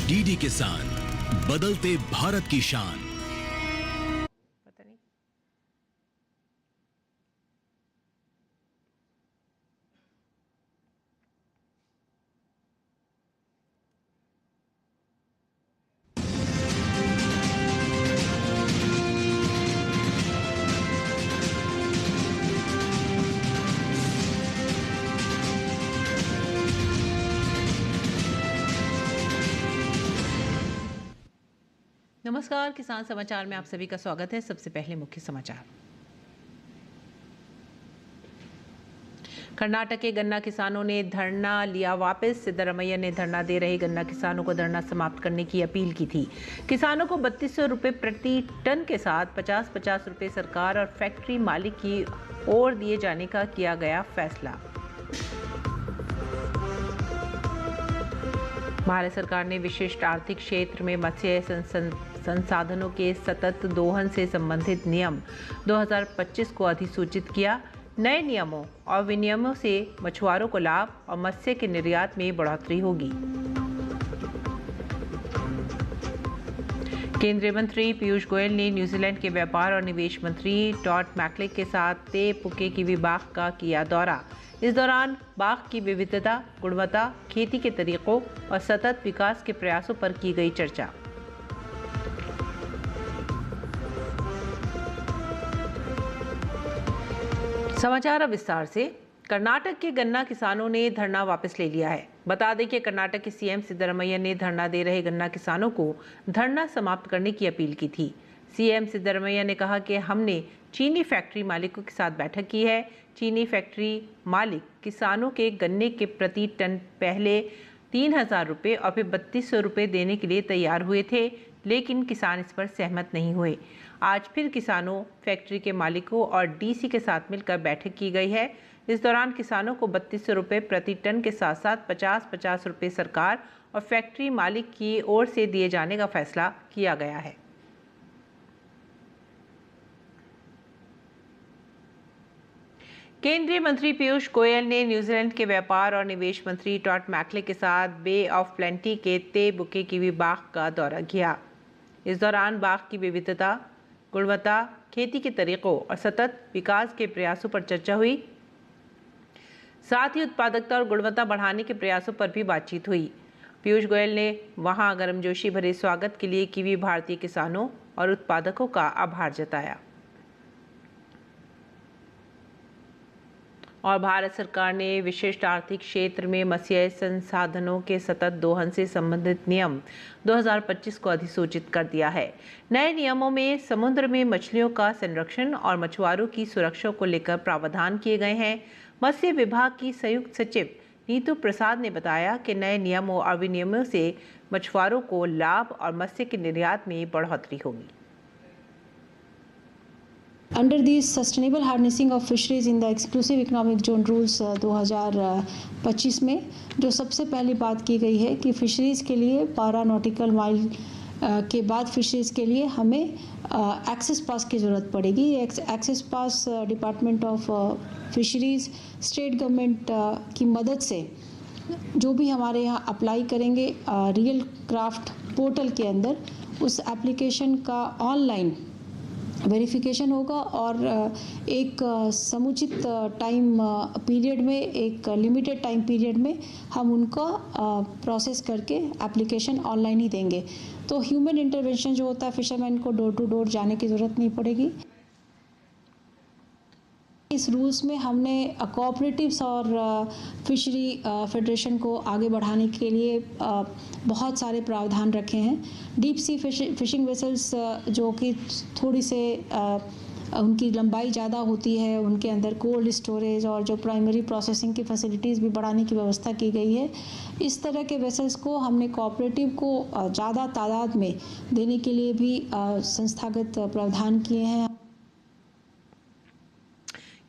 DD किसान, बदलते भारत की शान। पता नहीं। नमस्कार, किसान समाचार में आप सभी का स्वागत है। सबसे पहले मुख्य समाचार। कर्नाटक के गन्ना किसानों ने धरना लिया वापस। सिद्धरमैया ने धरना दे रहे गन्ना किसानों को धरना समाप्त करने की अपील की थी। किसानों को 3200 रुपये प्रति टन के साथ 50-50 रुपये सरकार और फैक्ट्री मालिक की ओर दिए जाने का किया गया फैसला। भारत सरकार ने विशिष्ट आर्थिक क्षेत्र में मत्स्य संसाधनों के सतत दोहन से संबंधित नियम 2025 को अधिसूचित किया। नए नियमों और विनियमों से मछुआरों को लाभ और मत्स्य के निर्यात में बढ़ोतरी होगी। केंद्रीय मंत्री पीयूष गोयल ने न्यूजीलैंड के व्यापार और निवेश मंत्री टॉड मैकलिक के साथ ते पुके किवी बाग का किया दौरा। इस दौरान बाग की विविधता, गुणवत्ता, खेती के तरीकों और सतत विकास के प्रयासों पर की गई चर्चा। समाचार अब विस्तार से। कर्नाटक के गन्ना किसानों ने धरना वापस ले लिया है। बता दें कि कर्नाटक के सीएम सिद्धरमैया ने धरना दे रहे गन्ना किसानों को धरना समाप्त करने की अपील की थी। सीएम सिद्धरमैया ने कहा कि हमने चीनी फैक्ट्री मालिकों के साथ बैठक की है। चीनी फैक्ट्री मालिक किसानों के गन्ने के प्रति टन पहले 3000 रुपये और फिर 3200 रुपये देने के लिए तैयार हुए थे, लेकिन किसान इस पर सहमत नहीं हुए। आज फिर किसानों, फैक्ट्री के मालिकों और डीसी के साथ मिलकर बैठक की गई है। इस दौरान किसानों को 3200 रुपये प्रति टन के साथ साथ 50-50 रुपये सरकार और फैक्ट्री मालिक की ओर से दिए जाने का फैसला किया गया है। केंद्रीय मंत्री पीयूष गोयल ने न्यूजीलैंड के व्यापार और निवेश मंत्री टॉड मैकलिक के साथ बे ऑफ प्लेंटी के ते बुके किवी बाग का दौरा किया। इस दौरान बाग की विविधता, गुणवत्ता, खेती के तरीकों और सतत विकास के प्रयासों पर चर्चा हुई। साथ ही उत्पादकता और गुणवत्ता बढ़ाने के प्रयासों पर भी बातचीत हुई। पीयूष गोयल ने वहां गर्मजोशी भरे स्वागत के लिए किवी भारतीय किसानों और उत्पादकों का आभार जताया। और भारत सरकार ने विशिष्ट आर्थिक क्षेत्र में मत्स्य संसाधनों के सतत दोहन से संबंधित नियम 2025 को अधिसूचित कर दिया है। नए नियमों में समुद्र में मछलियों का संरक्षण और मछुआरों की सुरक्षा को लेकर प्रावधान किए गए हैं। मत्स्य विभाग की संयुक्त सचिव नीतू प्रसाद ने बताया कि नए नियमों और विनियमों से मछुआरों को लाभ और मत्स्य के निर्यात में बढ़ोतरी होगी। Under the Sustainable Harnessing of Fisheries in the Exclusive Economic Zone Rules 2025 में जो सबसे पहली बात की गई है कि फिशरीज़ के लिए 12 नॉटिकल माइल के बाद फिशरीज़ के लिए हमें एक्सेस पास की ज़रूरत पड़ेगी। Access pass department of fisheries, state government की मदद से जो भी हमारे यहाँ अप्लाई करेंगे रियल क्राफ्ट पोर्टल के अंदर, उस एप्लीकेशन का ऑनलाइन वेरिफिकेशन होगा और एक समुचित टाइम पीरियड में, एक लिमिटेड टाइम पीरियड में हम उनको प्रोसेस करके एप्लीकेशन ऑनलाइन ही देंगे। तो ह्यूमन इंटरवेंशन जो होता है, फिशरमैन को डोर टू डोर जाने की ज़रूरत नहीं पड़ेगी। इस रूल्स में हमने कोऑपरेटिव्स और फिशरी फेडरेशन को आगे बढ़ाने के लिए बहुत सारे प्रावधान रखे हैं। डीप सी फिशिंग वेसल्स जो कि थोड़ी से उनकी लंबाई ज़्यादा होती है, उनके अंदर कोल्ड स्टोरेज और जो प्राइमरी प्रोसेसिंग की फैसिलिटीज़ भी बढ़ाने की व्यवस्था की गई है। इस तरह के वेसल्स को हमने कोऑपरेटिव को ज़्यादा तादाद में देने के लिए भी संस्थागत प्रावधान किए हैं।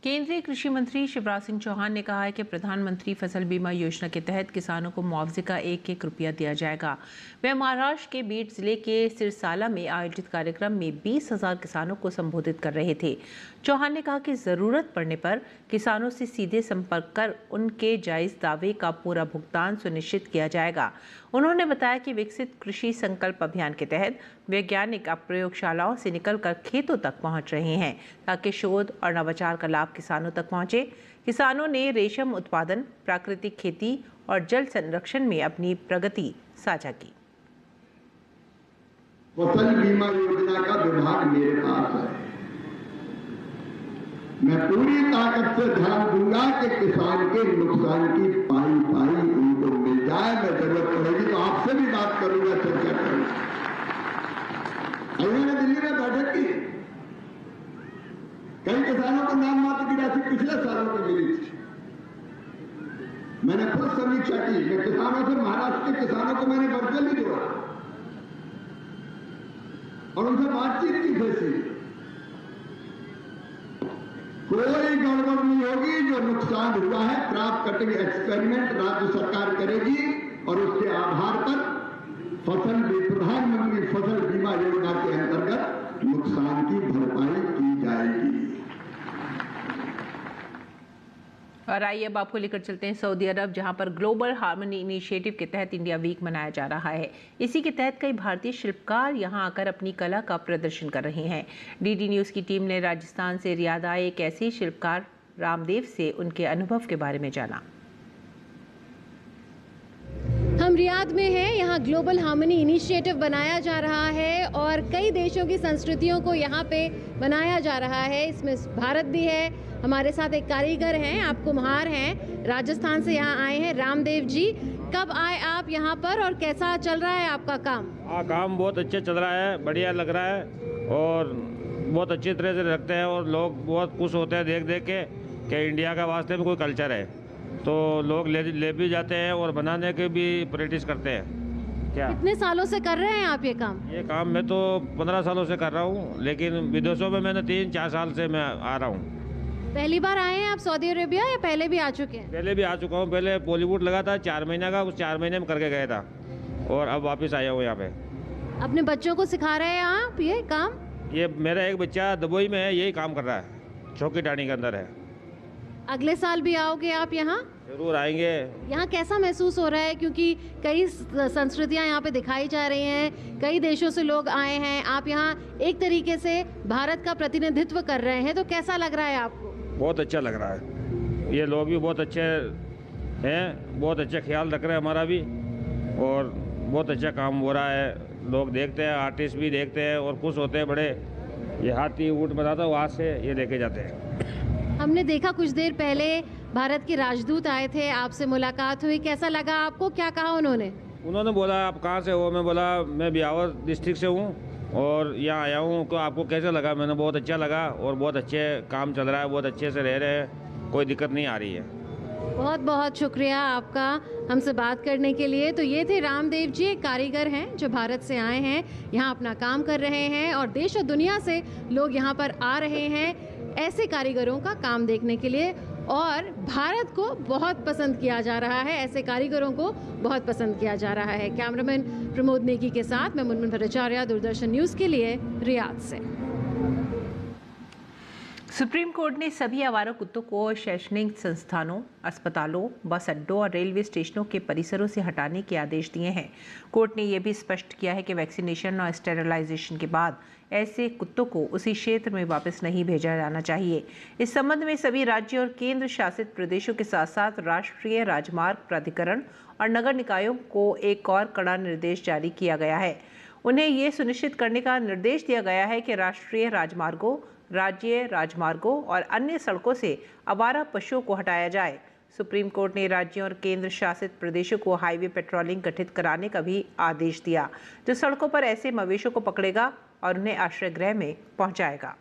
केंद्रीय कृषि मंत्री शिवराज सिंह चौहान ने कहा है कि प्रधानमंत्री फसल बीमा योजना के तहत किसानों को मुआवजे का 1-1 रुपया दिया जाएगा। वे महाराष्ट्र के बीड जिले के सिरसाला में आयोजित कार्यक्रम में 20,000 किसानों को संबोधित कर रहे थे। चौहान ने कहा कि जरूरत पड़ने पर किसानों से सीधे संपर्क कर उनके जायज दावे का पूरा भुगतान सुनिश्चित किया जाएगा। उन्होंने बताया कि विकसित कृषि संकल्प अभियान के तहत वैज्ञानिक अब प्रयोगशालाओं से निकलकर खेतों तक पहुंच रहे हैं ताकि शोध और नवाचार का लाभ किसानों तक पहुंचे। किसानों ने रेशम उत्पादन, प्राकृतिक खेती और जल संरक्षण में अपनी प्रगति साझा की। फसल बीमा योजना का विभाग मेरे पास है। मैं पूरी ताकत से ध्यान दूंगा कि किसान के नुकसान की पाई उनको मिल जाए। मैं जरूरत पड़ेगी तो आपसे भी बात करूंगा, चर्चा करूंगा। मैंने दिल्ली में बैठक की, कई किसानों को नाम मात्र की राशि पिछले सालों की मिली थी। मैंने खुद समीक्षा की। मैं किसानों से, महाराष्ट्र के किसानों को मैंने वर्चुअली जोड़ा और उनसे बातचीत की थी। कोई गड़बड़ नहीं होगी। जो नुकसान हुआ है क्रॉप कटिंग एक्सपेरिमेंट राज्य सरकार करेगी और उसके आधार पर प्रधानमंत्री फसल बीमा योजना के अंतर्गत नुकसान की भरपाई की जाएगी। और आइए अब आपको लेकर चलते हैं सऊदी अरब, जहां पर ग्लोबल हार्मनी इनिशिएटिव के तहत इंडिया वीक मनाया जा रहा है। इसी के तहत कई भारतीय शिल्पकार यहां आकर अपनी कला का प्रदर्शन कर रहे हैं। डीडी न्यूज़ की टीम ने राजस्थान से रियाद आए एक ऐसे शिल्पकार रामदेव से उनके अनुभव के बारे में जाना। हम रियाद में हैं। यहाँ ग्लोबल हार्मनी इनिशिएटिव बनाया जा रहा है और कई देशों की संस्कृतियों को यहाँ पे बनाया जा रहा है। इसमें भारत भी है। हमारे साथ एक कारीगर हैं, आप कुम्हार हैं, राजस्थान से यहाँ आए हैं, रामदेव जी। कब आए आप यहाँ पर और कैसा चल रहा है आपका काम? काम बहुत अच्छा चल रहा है, बढ़िया लग रहा है और बहुत अच्छी तरह से रखते हैं और लोग बहुत खुश होते हैं देख देख के कि इंडिया का वास्ते में कोई कल्चर है, तो लोग ले भी जाते हैं और बनाने के भी प्रैक्टिस करते हैं। क्या कितने सालों से कर रहे हैं आप ये काम? ये काम मैं तो 15 सालों से कर रहा हूँ, लेकिन विदेशों में मैंने 3-4 साल से मैं आ रहा हूँ। पहली बार आए हैं आप सऊदी अरेबिया या पहले भी आ चुके हैं? पहले भी आ चुका हूँ। पहले बॉलीवुड लगा था 4 महीने का, उस 4 महीने में करके गया था और अब वापस आया हूँ यहाँ पे। अपने बच्चों को सिखा रहे हैं आप ये काम? ये मेरा एक बच्चा दुबई में है, यही काम कर रहा है, चौकी टाणी के अंदर है। अगले साल भी आओगे आप यहाँ? जरूर आएंगे। यहाँ कैसा महसूस हो रहा है, क्योंकि कई संस्कृतियाँ यहाँ पे दिखाई जा रही हैं, कई देशों से लोग आए हैं, आप यहाँ एक तरीके से भारत का प्रतिनिधित्व कर रहे हैं, तो कैसा लग रहा है आपको? बहुत अच्छा लग रहा है। ये लोग भी बहुत अच्छे हैं, बहुत अच्छा ख्याल रख रहे हैं हमारा भी और बहुत अच्छा काम हो रहा है। लोग देखते हैं, आर्टिस्ट भी देखते हैं और खुश होते हैं बड़े। ये हाथी ऊँट बनाता है, वहाँ से ये लेके जाते हैं। हमने देखा कुछ देर पहले भारत के राजदूत आए थे, आपसे मुलाकात हुई, कैसा लगा आपको? क्या कहा उन्होंने? उन्होंने बोला आप कहाँ से हो? मैं बोला मैं ब्यावर डिस्ट्रिक्ट से हूँ और यहाँ आया हूँ, तो आपको कैसा लगा? मैंने बहुत अच्छा लगा और बहुत अच्छे काम चल रहा है, बहुत अच्छे से रह रहे हैं, कोई दिक्कत नहीं आ रही है। बहुत बहुत शुक्रिया आपका हमसे बात करने के लिए। तो ये थे रामदेव जी, एक कारीगर हैं जो भारत से आए हैं, यहाँ अपना काम कर रहे हैं और देश और दुनिया से लोग यहाँ पर आ रहे हैं ऐसे कारीगरों का काम देखने के लिए और भारत को बहुत पसंद किया जा रहा है, ऐसे कारीगरों को बहुत पसंद किया जा रहा है। कैमरामैन प्रमोद नेगी के साथ मैं मुनमुन भट्टाचार्य, दूरदर्शन न्यूज़ के लिए रियाद से। सुप्रीम कोर्ट ने सभी आवारा कुत्तों को शैक्षणिक संस्थानों, अस्पतालों, बस अड्डों और रेलवे स्टेशनों के परिसरों से हटाने के आदेश दिए हैं। कोर्ट ने यह भी स्पष्ट किया है कि वैक्सीनेशन और स्टेरिलाइजेशन के बाद ऐसे कुत्तों को उसी क्षेत्र में वापस नहीं भेजा जाना चाहिए। इस संबंध में सभी राज्य और केंद्र शासित प्रदेशों के साथ साथ राष्ट्रीय राजमार्ग प्राधिकरण और नगर निकायों को एक और कड़ा निर्देश जारी किया गया है। उन्हें ये सुनिश्चित करने का निर्देश दिया गया है कि राष्ट्रीय राजमार्गों, राज्य राजमार्गों और अन्य सड़कों से आवारा पशुओं को हटाया जाए। सुप्रीम कोर्ट ने राज्यों और केंद्र शासित प्रदेशों को हाईवे पेट्रोलिंग गठित कराने का भी आदेश दिया, जो सड़कों पर ऐसे मवेशियों को पकड़ेगा और उन्हें आश्रय गृह में पहुंचाएगा।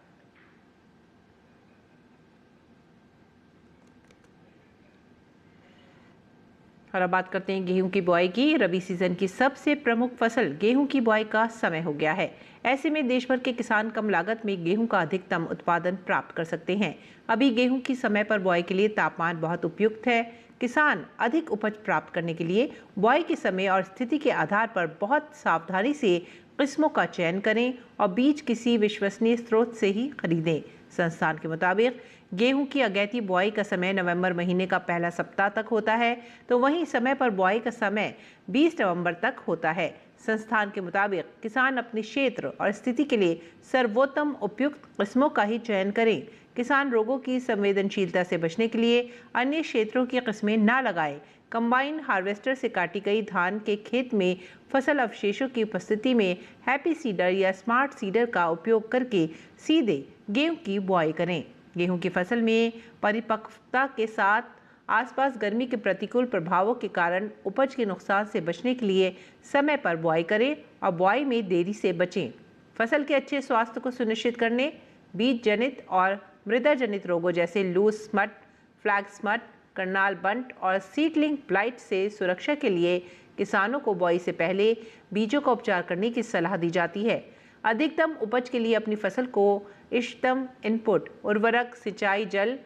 और अब बात करते हैं गेहूं की बुआई की। रबी सीजन की सबसे प्रमुख फसल गेहूं की बुआई का समय हो गया है। ऐसे में देश भर के किसान कम लागत में गेहूं का अधिकतम उत्पादन प्राप्त कर सकते हैं। अभी गेहूं की समय पर बुआई के लिए तापमान बहुत उपयुक्त है। किसान अधिक उपज प्राप्त करने के लिए बुआई के समय और स्थिति के आधार पर बहुत सावधानी से किस्मों का चयन करें और बीज किसी विश्वसनीय स्रोत से ही खरीदें। संस्थान के मुताबिक गेहूं की अगैती बुआई का समय नवंबर महीने का पहला सप्ताह तक होता है, तो वहीं समय पर बुआई का समय 20 नवंबर तक होता है। संस्थान के मुताबिक किसान अपने क्षेत्र और स्थिति के लिए सर्वोत्तम उपयुक्त किस्मों का ही चयन करें। किसान रोगों की संवेदनशीलता से बचने के लिए अन्य क्षेत्रों की किस्में ना लगाएं। कंबाइन हार्वेस्टर से काटी गई धान के खेत में फसल अवशेषों की उपस्थिति में हैप्पी सीडर या स्मार्ट सीडर का उपयोग करके सीधे गेहूं की बुआई करें। गेहूं की फसल में परिपक्वता के साथ आसपास गर्मी के प्रतिकूल प्रभावों के कारण उपज के नुकसान से बचने के लिए समय पर बुआई करें और बुआई में देरी से बचें। फसल के अच्छे स्वास्थ्य को सुनिश्चित करने बीज जनित और मृदा जनित रोगों जैसे loose smut, flag smut, Karnal bunt और सीडलिंग ब्लाइट से सुरक्षा के लिए किसानों को बुआई से पहले बीजों का उपचार करने की सलाह दी जाती है। अधिकतम उपज के लिए अपनी फसल को इष्टतम इनपुट उर्वरक, सिंचाई जल,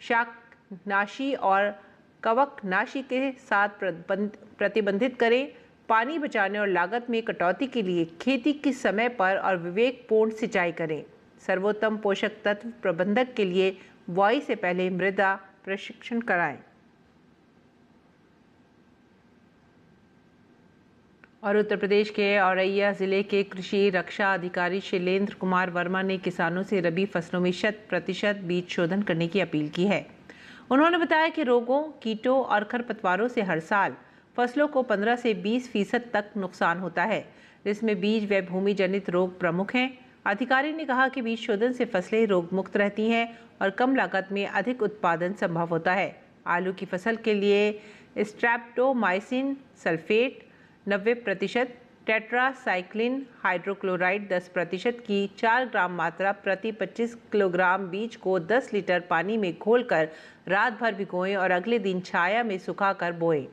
शाकनाशी और कवकनाशी के साथ प्रतिबंधित करें। पानी बचाने और लागत में कटौती के लिए खेती की समय पर और विवेकपूर्ण सिंचाई करें। सर्वोत्तम पोषक तत्व प्रबंधक के लिए बुआई से पहले मृदा प्रशिक्षण कराएं। और उत्तर प्रदेश के औरैया जिले के कृषि रक्षा अधिकारी शैलेंद्र कुमार वर्मा ने किसानों से रबी फसलों में 100% बीज शोधन करने की अपील की है। उन्होंने बताया कि रोगों, कीटों और खरपतवारों से हर साल फसलों को 15 से 20% तक नुकसान होता है, जिसमें बीज व भूमि जनित रोग प्रमुख हैं। अधिकारी ने कहा कि बीज शोधन से फसलें रोग मुक्त रहती हैं और कम लागत में अधिक उत्पादन संभव होता है। आलू की फसल के लिए स्ट्रेप्टोमाइसिन सल्फेट 90%, टेट्रासाइक्लिन हाइड्रोक्लोराइड 10% की 4 ग्राम मात्रा प्रति 25 किलोग्राम बीज को 10 लीटर पानी में घोलकर रात भर भिगोएं और अगले दिन छाया में सुखाकर बोएं।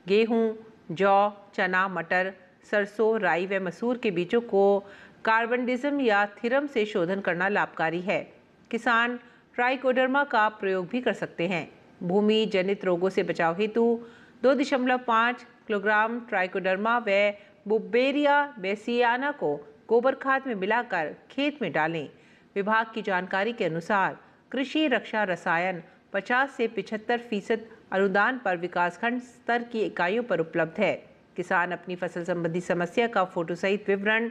गेहूं, जौ, चना, मटर, सरसों, राई व मसूर के बीजों को कार्बनडिज्म या थिरम से शोधन करना लाभकारी है। किसान ट्राइकोडर्मा का प्रयोग भी कर सकते हैं। भूमि जनित रोगों से बचाव हेतु 2.5 किलोग्राम ट्राइकोडर्मा व बुबेरिया बेसियाना को गोबर खाद में मिलाकर खेत में डालें। विभाग की जानकारी के अनुसार कृषि रक्षा रसायन 50 से 75% अनुदान पर विकासखंड स्तर की इकाइयों पर उपलब्ध है। किसान अपनी फसल संबंधी समस्या का फोटो सहित विवरण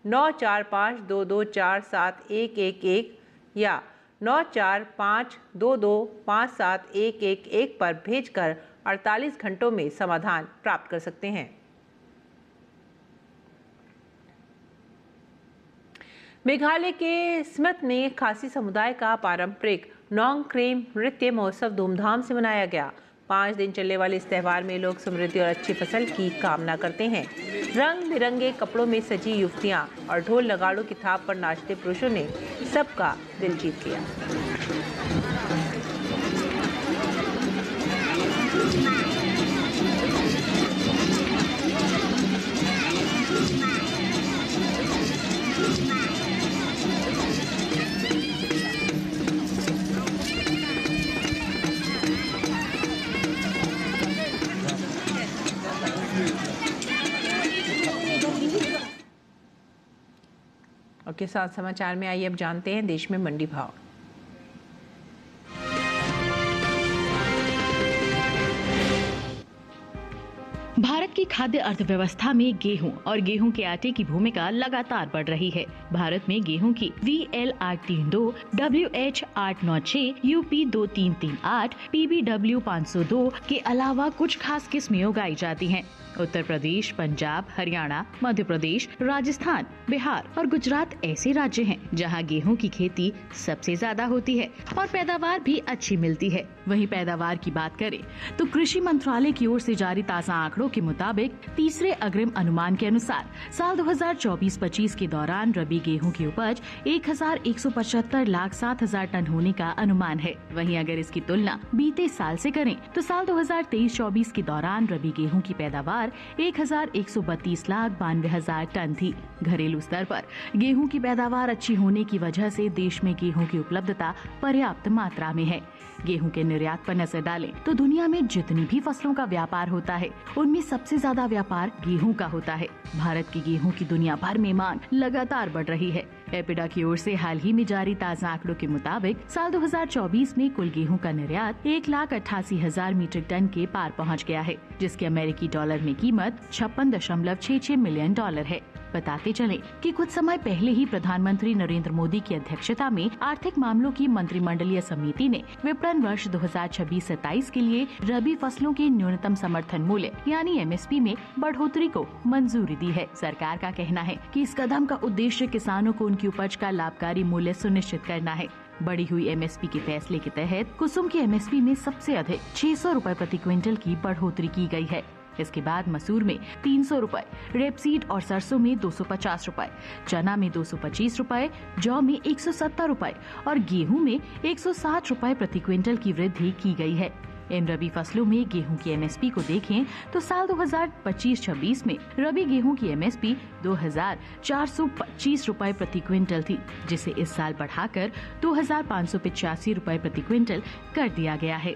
9452247111 या 9452257111 पर भेजकर 48 घंटों में समाधान प्राप्त कर सकते हैं। मेघालय के स्मिथ में खासी समुदाय का पारंपरिक नोंगक्रेम नृत्य महोत्सव धूमधाम से मनाया गया। 5 दिन चलने वाले इस त्यौहार में लोग समृद्धि और अच्छी फसल की कामना करते हैं। रंग बिरंगे कपड़ों में सजी युवतियां और ढोल नगाड़ों की थाप पर नाचते पुरुषों ने सबका दिल जीत लिया। और के साथ समाचार में आइए अब जानते हैं देश में मंडी भाव। भारत की खाद्य अर्थव्यवस्था में गेहूं और गेहूं के आटे की भूमिका लगातार बढ़ रही है। भारत में गेहूं की VL-832, WH-896, UP-2338, PBW-502 के अलावा कुछ खास किस्में उगाई जाती हैं। उत्तर प्रदेश, पंजाब, हरियाणा, मध्य प्रदेश, राजस्थान, बिहार और गुजरात ऐसे राज्य हैं जहां गेहूं की खेती सबसे ज्यादा होती है और पैदावार भी अच्छी मिलती है। वहीं पैदावार की बात करें तो कृषि मंत्रालय की ओर से जारी ताज़ा आंकड़ों के मुताबिक तीसरे अग्रिम अनुमान के अनुसार साल 2024-25 के दौरान रबी गेहूं की उपज 1,175,07,000 टन होने का अनुमान है। वहीं अगर इसकी तुलना बीते साल से करें तो साल 2023-24 के दौरान रबी गेहूं की पैदावार 1,132,92,000 टन थी। घरेलू स्तर पर गेहूं की पैदावार अच्छी होने की वजह से देश में गेहूं की उपलब्धता पर्याप्त मात्रा में है। गेहूं के निर्यात पर नजर डालें तो दुनिया में जितनी भी फसलों का व्यापार होता है उनमें सबसे ज्यादा व्यापार गेहूं का होता है। भारत की गेहूं की दुनिया भर में मांग लगातार बढ़ रही है। एपिडा की ओर से हाल ही में जारी ताज़ा आंकड़ों के मुताबिक साल 2024 में कुल गेहूं का निर्यात 1,88,000 मीट्रिक टन के पार पहुंच गया है, जिसकी अमेरिकी डॉलर में कीमत $56.66 मिलियन है। बताते चलें कि कुछ समय पहले ही प्रधानमंत्री नरेंद्र मोदी की अध्यक्षता में आर्थिक मामलों की मंत्रिमंडलीय समिति ने विपणन वर्ष 2026-27 के लिए रबी फसलों के न्यूनतम समर्थन मूल्य यानी MSP में बढ़ोतरी को मंजूरी दी है। सरकार का कहना है कि इस कदम का उद्देश्य किसानों को उनकी उपज का लाभकारी मूल्य सुनिश्चित करना है। बढ़ी हुई MSP के फैसले के तहत कुसुम की MSP में सबसे अधिक 600 रुपए प्रति क्विंटल की बढ़ोतरी की गई है। इसके बाद मसूर में 300 रुपए, रेपसीड और सरसों में 250 रुपए, चना में 225 रुपए, जौ में 170 रुपए और गेहूं में 160 रुपए प्रति क्विंटल की वृद्धि की गई है। इन रबी फसलों में गेहूं की MSP को देखें तो साल 2025-26 में रबी गेहूं की MSP 2,425 रुपए प्रति क्विंटल थी, जिसे इस साल बढ़ाकर 2,585 रुपए प्रति क्विंटल कर दिया गया है।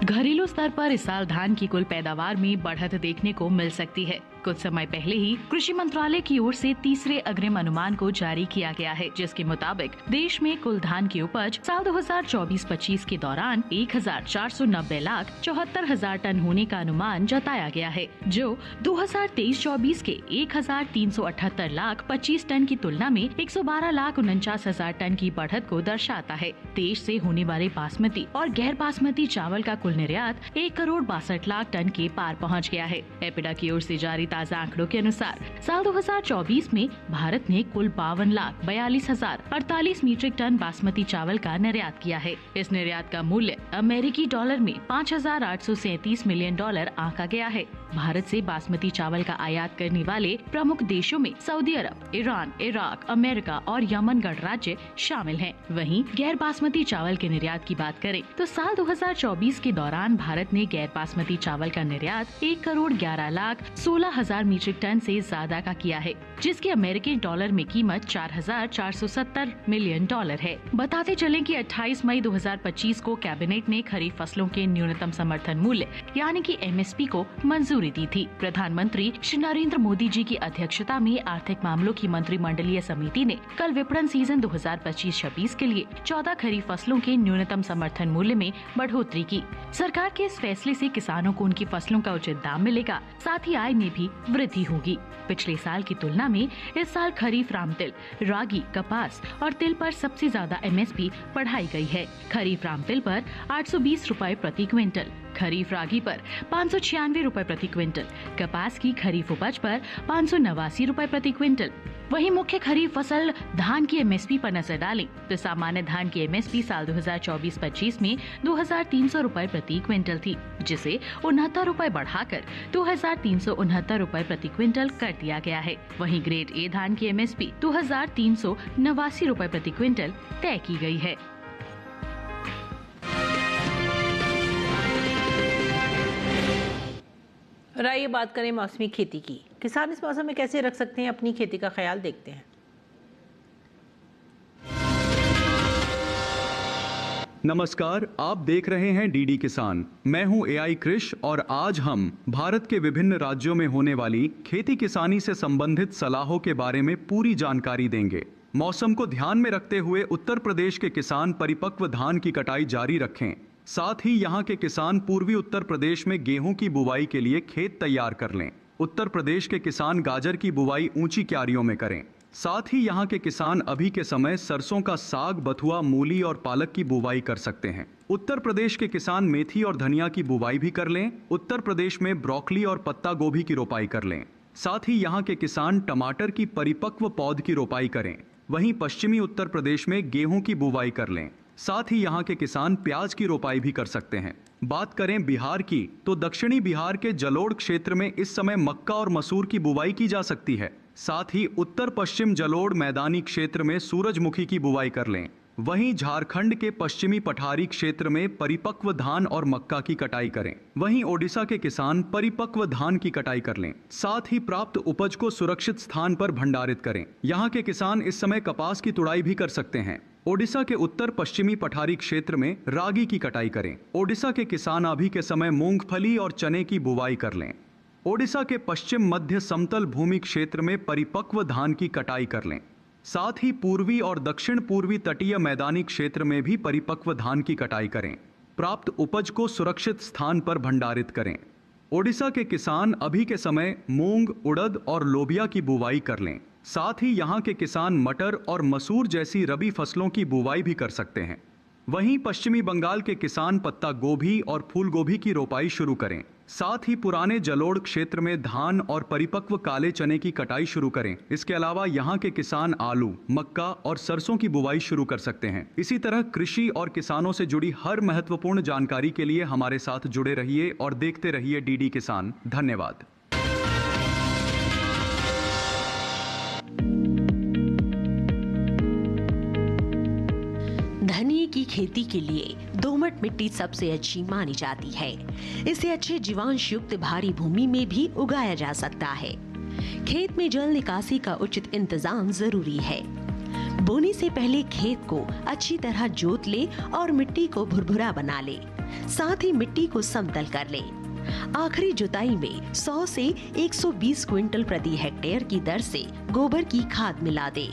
घरेलू स्तर पर इस साल धान की कुल पैदावार में बढ़त देखने को मिल सकती है। कुछ समय पहले ही कृषि मंत्रालय की ओर से तीसरे अग्रिम अनुमान को जारी किया गया है, जिसके मुताबिक देश में कुल धान की उपज साल 2024-25 के दौरान 1,490,74,000 टन होने का अनुमान जताया गया है, जो 2023-24 के 1,378,25 टन की तुलना में 112,49,000 टन की बढ़त को दर्शाता है। देश से होने वाले बासमती और गैर बासमती चावल का कुल निर्यात 1,62,00,000 टन के पार पहुंच गया है। एपिडा की ओर से जारी ताज़ा आंकड़ों के अनुसार साल 2024 में भारत ने कुल 52,42,048 मीट्रिक टन बासमती चावल का निर्यात किया है। इस निर्यात का मूल्य अमेरिकी डॉलर में $5,837 मिलियन आंका गया है। भारत से बासमती चावल का आयात करने वाले प्रमुख देशों में सऊदी अरब, ईरान, इराक, अमेरिका और यमन गणराज्य शामिल हैं। वहीं गैर बासमती चावल के निर्यात की बात करें तो साल 2024 के दौरान भारत ने गैर बासमती चावल का निर्यात 1,11,16,000 मीट्रिक टन से ज्यादा का किया है, जिसकी अमेरिकी डॉलर में कीमत $4,470 मिलियन है। बताते चलें कि 28 मई 2025 को कैबिनेट ने खरीफ फसलों के न्यूनतम समर्थन मूल्य यानी कि MSP को मंजूरी दी थी। प्रधानमंत्री श्री नरेंद्र मोदी जी की अध्यक्षता में आर्थिक मामलों की मंत्रिमंडलीय समिति ने कल विपणन सीजन 2025-26 के लिए 14 खरीफ फसलों के न्यूनतम समर्थन मूल्य में बढ़ोतरी की। सरकार के इस फैसले से किसानों को उनकी फसलों का उचित दाम मिलेगा, साथ ही आय में भी वृद्धि होगी। पिछले साल की तुलना में इस साल खरीफ रामतिल, रागी, कपास और तिल पर सबसे ज्यादा MSP बढ़ाई गई है। खरीफ रामतिल पर 820 रुपए प्रति क्विंटल, खरीफ रागी पर 596 रुपए प्रति क्विंटल, कपास की खरीफ उपज पर 589 रुपए प्रति क्विंटल। वहीं मुख्य खरीफ फसल धान की MSP पर नजर डालें तो सामान्य धान की MSP साल 2024-25 में 2,300 रुपए प्रति क्विंटल थी, जिसे 69 रुपए बढ़ाकर 2,369 रुपए प्रति क्विंटल कर दिया गया है। वहीं ग्रेड A धान की MSP 2,389 रुपए प्रति क्विंटल तय की गई है। और आइए बात करें मौसमी खेती की। किसान इस मौसम में कैसे रख सकते हैं अपनी खेती का ख्याल, देखते हैं। नमस्कार, आप देख रहे हैं डीडी किसान। मैं हूं AI कृष और आज हम भारत के विभिन्न राज्यों में होने वाली खेती किसानी से संबंधित सलाहों के बारे में पूरी जानकारी देंगे। मौसम को ध्यान में रखते हुए उत्तर प्रदेश के किसान परिपक्व धान की कटाई जारी रखें। साथ ही यहां के किसान पूर्वी उत्तर प्रदेश में गेहूं की बुवाई के लिए खेत तैयार कर लें। उत्तर प्रदेश के किसान गाजर की बुवाई ऊंची क्यारियों में करें। साथ ही यहाँ के किसान अभी के समय सरसों का साग, बथुआ, मूली और पालक की बुवाई कर सकते हैं। उत्तर प्रदेश के किसान मेथी और धनिया की बुवाई भी कर लें। उत्तर प्रदेश में ब्रोकली और पत्ता गोभी की रोपाई कर लें। साथ ही यहाँ के किसान टमाटर की परिपक्व पौध की रोपाई करें। वहीं पश्चिमी उत्तर प्रदेश में गेहूं की बुवाई कर लें। साथ ही यहाँ के किसान प्याज की रोपाई भी कर सकते हैं। बात करें बिहार की, तो दक्षिणी बिहार के जलोढ़ क्षेत्र में इस समय मक्का और मसूर की बुवाई की जा सकती है। साथ ही उत्तर पश्चिम जलोढ़ मैदानी क्षेत्र में सूरजमुखी की बुवाई कर लें। वहीं झारखंड के पश्चिमी पठारी क्षेत्र में परिपक्व धान और मक्का की कटाई करें। वहीं ओडिशा के किसान परिपक्व धान की कटाई कर लें। साथ ही प्राप्त उपज को सुरक्षित स्थान पर भंडारित करें। यहाँ के किसान इस समय कपास की तुड़ाई भी कर सकते हैं। ओडिशा के उत्तर पश्चिमी पठारी क्षेत्र में रागी की कटाई करें। ओडिशा के किसान अभी के समय मूंगफली और चने की बुवाई कर लें। ओडिशा के पश्चिम मध्य समतल भूमि क्षेत्र में परिपक्व धान की कटाई कर लें। साथ ही पूर्वी और दक्षिण पूर्वी तटीय मैदानी क्षेत्र में भी परिपक्व धान की कटाई करें। प्राप्त उपज को सुरक्षित स्थान पर भंडारित करें। ओडिशा के किसान अभी के समय मूंग, उड़द और लोबिया की बुवाई कर लें। साथ ही यहाँ के किसान मटर और मसूर जैसी रबी फसलों की बुवाई भी कर सकते हैं। वहीं पश्चिमी बंगाल के किसान पत्ता गोभी और फूल गोभी की रोपाई शुरू करें। साथ ही पुराने जलोढ़ क्षेत्र में धान और परिपक्व काले चने की कटाई शुरू करें। इसके अलावा यहाँ के किसान आलू, मक्का और सरसों की बुवाई शुरू कर सकते हैं। इसी तरह कृषि और किसानों से जुड़ी हर महत्वपूर्ण जानकारी के लिए हमारे साथ जुड़े रहिए और देखते रहिए डीडी किसान। धन्यवाद। धनिये की खेती के लिए दोमट मिट्टी सबसे अच्छी मानी जाती है। इसे अच्छे जीवांश युक्त भारी भूमि में भी उगाया जा सकता है। खेत में जल निकासी का उचित इंतजाम जरूरी है। बोने से पहले खेत को अच्छी तरह जोत ले और मिट्टी को भुरभुरा बना ले। साथ ही मिट्टी को समतल कर ले। आखिरी जुताई में 100 से 120 क्विंटल प्रति हेक्टेयर की दर से गोबर की खाद मिला दे।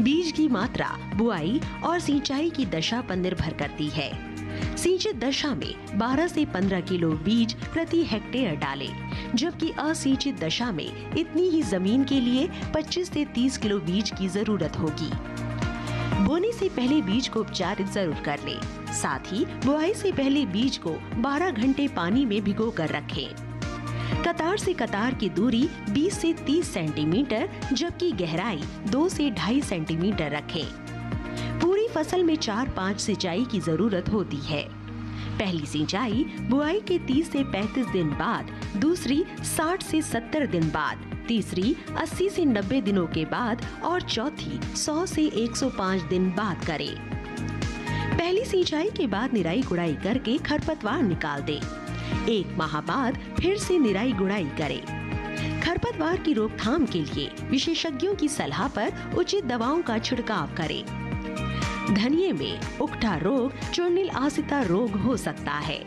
बीज की मात्रा बुआई और सिंचाई की दशा पर निर्भर करती है। सिंचित दशा में 12 से 15 किलो बीज प्रति हेक्टेयर डालें, जबकि असिंचित दशा में इतनी ही जमीन के लिए 25 से 30 किलो बीज की जरूरत होगी। बोने से पहले बीज को उपचारित जरूर कर लें। साथ ही बुआई से पहले बीज को 12 घंटे पानी में भिगो कर रखें। कतार से कतार की दूरी 20 से 30 सेंटीमीटर, जबकि गहराई 2 से 2.5 सेंटीमीटर रखें। पूरी फसल में 4-5 सिंचाई की जरूरत होती है। पहली सिंचाई बुआई के 30 से 35 दिन बाद, दूसरी 60 से 70 दिन बाद, तीसरी 80 से 90 दिनों के बाद और चौथी 100 से 105 दिन बाद करें। पहली सिंचाई के बाद निराई गुड़ाई करके खरपतवार निकाल दें। 1 माह बाद फिर से निराई गुड़ाई करें। खरपतवार की रोकथाम के लिए विशेषज्ञों की सलाह पर उचित दवाओं का छिड़काव करें। धनिये में उकठा रोग, चूर्णिल आसिता रोग हो सकता है।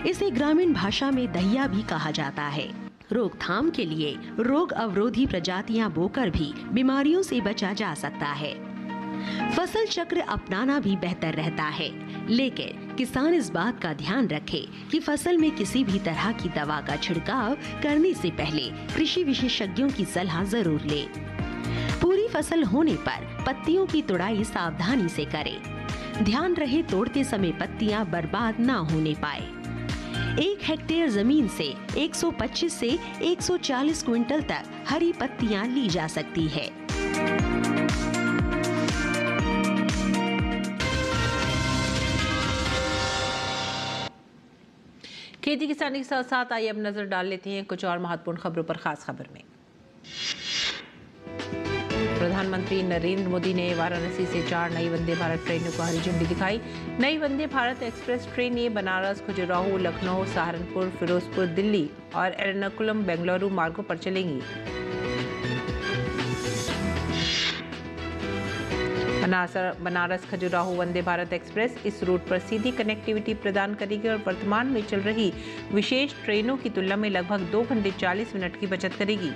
इसे ग्रामीण भाषा में दहिया भी कहा जाता है। रोकथाम के लिए रोग अवरोधी प्रजातियां बोकर भी बीमारियों से बचा जा सकता है। फसल चक्र अपनाना भी बेहतर रहता है, लेकिन किसान इस बात का ध्यान रखे कि फसल में किसी भी तरह की दवा का छिड़काव करने से पहले कृषि विशेषज्ञों की सलाह जरूर ले। पूरी फसल होने पर पत्तियों की तुड़ाई सावधानी से करें। ध्यान रहे तोड़ते समय पत्तियां बर्बाद ना होने पाए। 1 हेक्टेयर जमीन से 125 से 140 क्विंटल तक हरी पत्तियां ली जा सकती है। खेती किसानी के साथ साथ आइए अब नजर डाल लेते हैं कुछ और महत्वपूर्ण खबरों पर। खास खबर में प्रधानमंत्री नरेंद्र मोदी ने वाराणसी से 4 नई वंदे भारत ट्रेनों को हरी झंडी दिखाई। नई वंदे भारत एक्सप्रेस ट्रेन ये बनारस, खजुराहो, लखनऊ, सहारनपुर, फिरोजपुर, दिल्ली और एर्नाकुलम, बेंगलुरु मार्गों पर चलेंगी। बनारस खजुराहो वंदे भारत एक्सप्रेस इस रूट पर सीधी कनेक्टिविटी प्रदान करेगी और वर्तमान में चल रही विशेष ट्रेनों की तुलना में लगभग 2 घंटे 40 मिनट की बचत करेगी।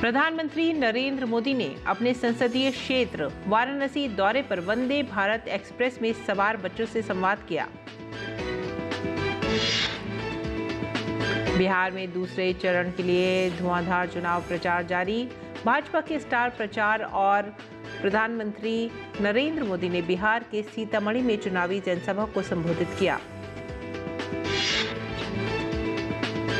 प्रधानमंत्री नरेंद्र मोदी ने अपने संसदीय क्षेत्र वाराणसी दौरे पर वंदे भारत एक्सप्रेस में सवार बच्चों से संवाद किया। बिहार में दूसरे चरण के लिए धुआंधार चुनाव प्रचार जारी। भाजपा के स्टार प्रचार और प्रधानमंत्री नरेंद्र मोदी ने बिहार के सीतामढ़ी में चुनावी जनसभा को संबोधित किया।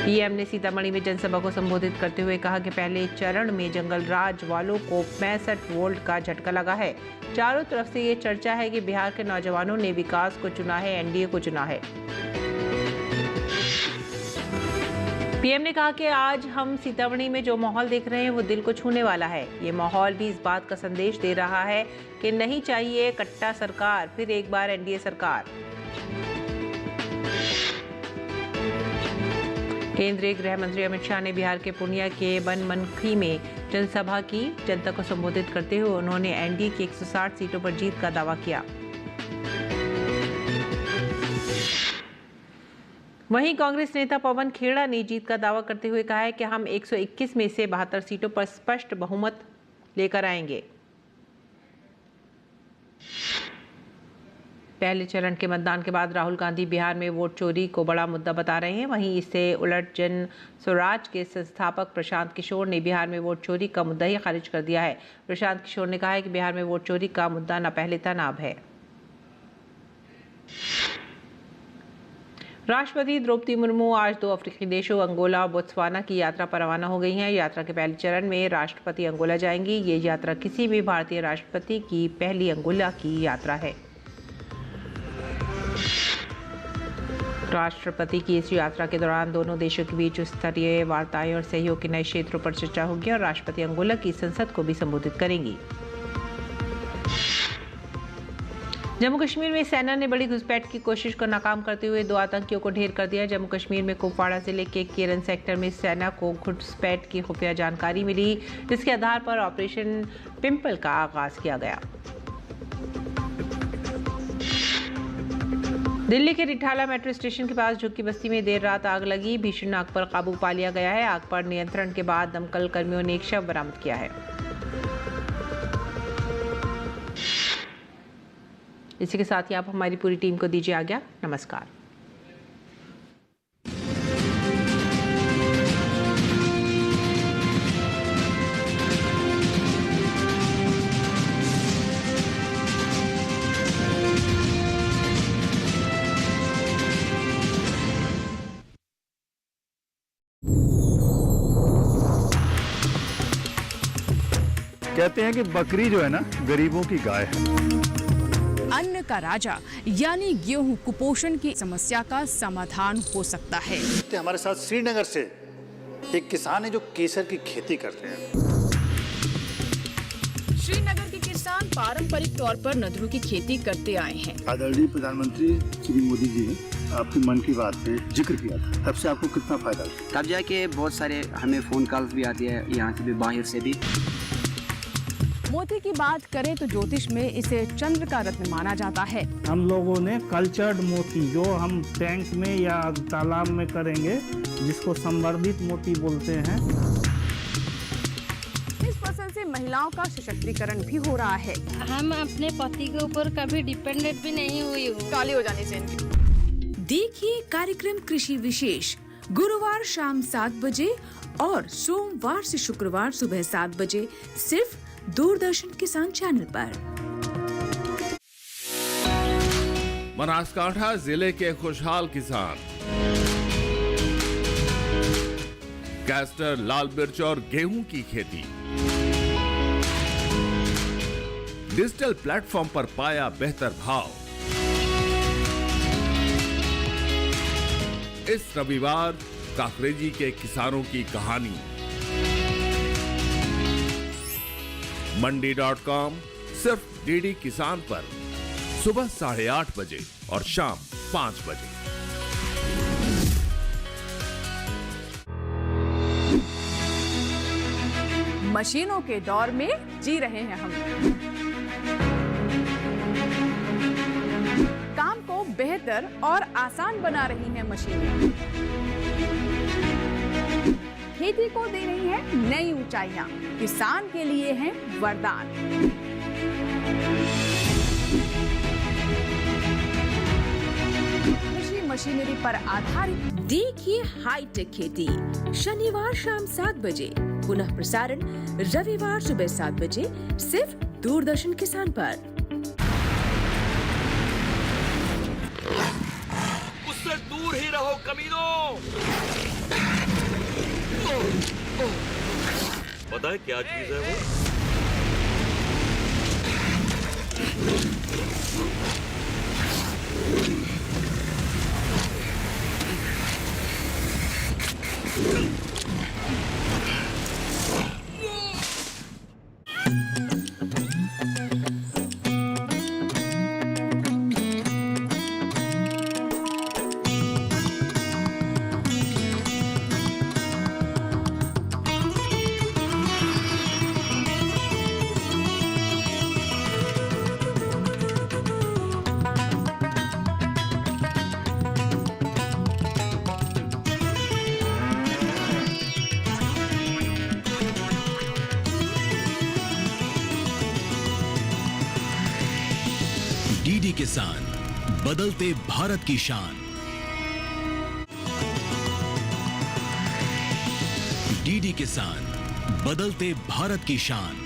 पीएम ने सीतामढ़ी में जनसभा को संबोधित करते हुए कहा कि पहले चरण में जंगल राज वालों को 65 वोल्ट का झटका लगा है। चारों तरफ से ये चर्चा है कि बिहार के नौजवानों ने विकास को चुना है, एनडीए को चुना है। पीएम ने कहा कि आज हम सीतामढ़ी में जो माहौल देख रहे हैं वो दिल को छूने वाला है। ये माहौल भी इस बात का संदेश दे रहा है कि नहीं चाहिए कट्टा सरकार, फिर एक बार एनडीए सरकार। केंद्रीय गृह मंत्री अमित शाह ने बिहार के पूर्णिया के बनमनखी में जनसभा की। जनता को संबोधित करते हुए उन्होंने एनडीए की 160 सीटों पर जीत का दावा किया। वहीं कांग्रेस नेता पवन खेड़ा ने जीत का दावा करते हुए कहा है कि हम 121 में से 72 सीटों पर स्पष्ट बहुमत लेकर आएंगे। पहले चरण के मतदान के बाद राहुल गांधी बिहार में वोट चोरी को बड़ा मुद्दा बता रहे हैं। वहीं इससे उलट जन स्वराज के संस्थापक प्रशांत किशोर ने बिहार में वोट चोरी का मुद्दा ही खारिज कर दिया है। प्रशांत किशोर ने कहा है कि बिहार में वोट चोरी का मुद्दा न पहले था न अब है। राष्ट्रपति द्रौपदी मुर्मू आज 2 अफ्रीकी देशों अंगोला और बोत्सवाना की यात्रा पर रवाना हो गई हैं। यात्रा के पहले चरण में राष्ट्रपति अंगोला जाएंगी। ये यात्रा किसी भी भारतीय राष्ट्रपति की पहली अंगोला की यात्रा है। राष्ट्रपति की इस यात्रा के दौरान दोनों देशों के बीच उच्च स्तरीय वार्ताएं और सहयोग के नए क्षेत्रों पर चर्चा होगी और राष्ट्रपति अंगोला की संसद को भी संबोधित करेंगी। जम्मू कश्मीर में सेना ने बड़ी घुसपैठ की कोशिश को नाकाम करते हुए 2 आतंकियों को ढेर कर दिया। जम्मू कश्मीर में कुपवाड़ा जिले के केरन सेक्टर में सेना को घुसपैठ की खुफिया जानकारी मिली, जिसके आधार पर ऑपरेशन पिंपल का आगाज किया गया। दिल्ली के रिठाला मेट्रो स्टेशन के पास झुग्गी बस्ती में देर रात आग लगी। भीषण आग पर काबू पा लिया गया है। आग पर नियंत्रण के बाद दमकल कर्मियों ने एक शव बरामद किया है। इसी के साथ ही आप हमारी पूरी टीम को दीजिए आज्ञा। नमस्कार। कहते हैं कि बकरी जो है ना गरीबों की गाय है। अन्न का राजा यानी गेहूं कुपोषण की समस्या का समाधान हो सकता है। हमारे साथ श्रीनगर से एक किसान है जो केसर की खेती करते हैं। श्रीनगर के किसान पारंपरिक तौर पर नदरू की खेती करते आए हैं। आदरणीय प्रधानमंत्री श्री मोदी जी ने आपकी मन की बात पे जिक्र किया था, तब से आपको कितना फायदा हुआ? तब जाके बहुत सारे हमें फोन कॉल्स भी आती है, यहाँ से भी बाहर से भी। मोती की बात करें तो ज्योतिष में इसे चंद्र का रत्न माना जाता है। हम लोगों ने कल्चर्ड मोती जो हम टैंक में या तालाब में करेंगे, जिसको संवर्धित मोती बोलते हैं। इस फसल से महिलाओं का सशक्तिकरण भी हो रहा है। हम अपने पति के ऊपर कभी डिपेंडेंट भी नहीं हुई हूँ। काली हो जाने से। देखिए कार्यक्रम कृषि विशेष गुरुवार शाम 7 बजे और सोमवार से शुक्रवार सुबह 7 बजे सिर्फ दूरदर्शन किसान चैनल पर। बनासकांठा जिले के खुशहाल किसान कैस्टर, लाल मिर्च और गेहूं की खेती। डिजिटल प्लेटफॉर्म पर पाया बेहतर भाव। इस रविवार काकरेजी के किसानों की कहानी। मंडी.com सिर्फ डीडी किसान पर सुबह 8:30 बजे और शाम 5 बजे। मशीनों के दौर में जी रहे हैं हम। काम को बेहतर और आसान बना रही हैं मशीनें। खेती को दे रही है नई ऊंचाइयां, किसान के लिए है वरदान। कृषि मशीनरी पर आधारित। देखिए हाईटेक खेती शनिवार शाम 7 बजे, पुनः प्रसारण रविवार सुबह 7 बजे, सिर्फ दूरदर्शन किसान पर। उससे दूर ही रहो कमीनों। पता है क्या चीज है वो? डीडी किसान, बदलते भारत की शान। डीडी किसान, बदलते भारत की शान।